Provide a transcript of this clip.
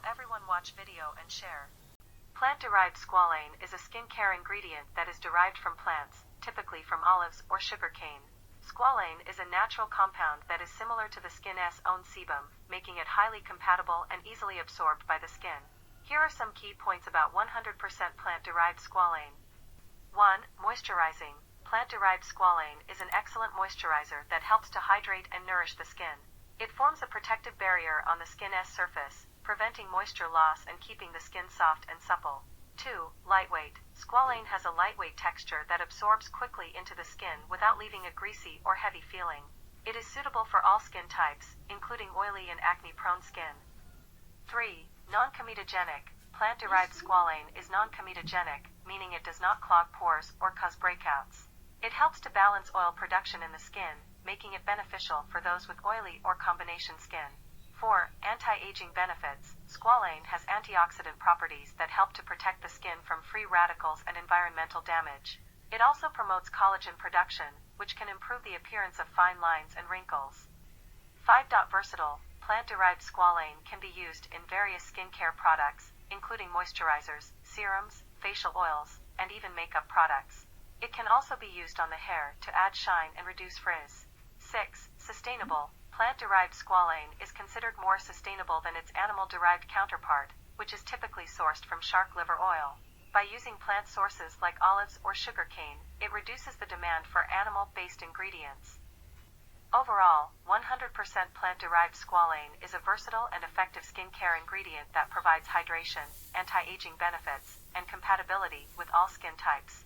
everyone watch video and share. Plant-derived squalane is a skincare ingredient that is derived from plants, typically from olives or sugarcane. Squalane is a natural compound that is similar to the skin's own sebum, making it highly compatible and easily absorbed by the skin. Here are some key points about 100% plant-derived squalane. 1. Moisturizing. Plant-derived squalane is an excellent moisturizer that helps to hydrate and nourish the skin. It forms a protective barrier on the skin's surface, preventing moisture loss and keeping the skin soft and supple. 2. Lightweight. Squalane has a lightweight texture that absorbs quickly into the skin without leaving a greasy or heavy feeling. It is suitable for all skin types, including oily and acne-prone skin. 3. Non-comedogenic. Plant-derived squalane is non-comedogenic, meaning it does not clog pores or cause breakouts. It helps to balance oil production in the skin, making it beneficial for those with oily or combination skin. 4. Anti-aging benefits. Squalane has antioxidant properties that help to protect the skin from free radicals and environmental damage. It also promotes collagen production, which can improve the appearance of fine lines and wrinkles. 5. Versatile. Plant-derived squalane can be used in various skincare products, including moisturizers, serums, facial oils, and even makeup products. It can also be used on the hair to add shine and reduce frizz. 6. Sustainable. Plant-derived squalane is considered more sustainable than its animal-derived counterpart, which is typically sourced from shark liver oil. By using plant sources like olives or sugarcane, it reduces the demand for animal-based ingredients. Overall, 100% plant-derived squalane is a versatile and effective skincare ingredient that provides hydration, anti-aging benefits, and compatibility with all skin types.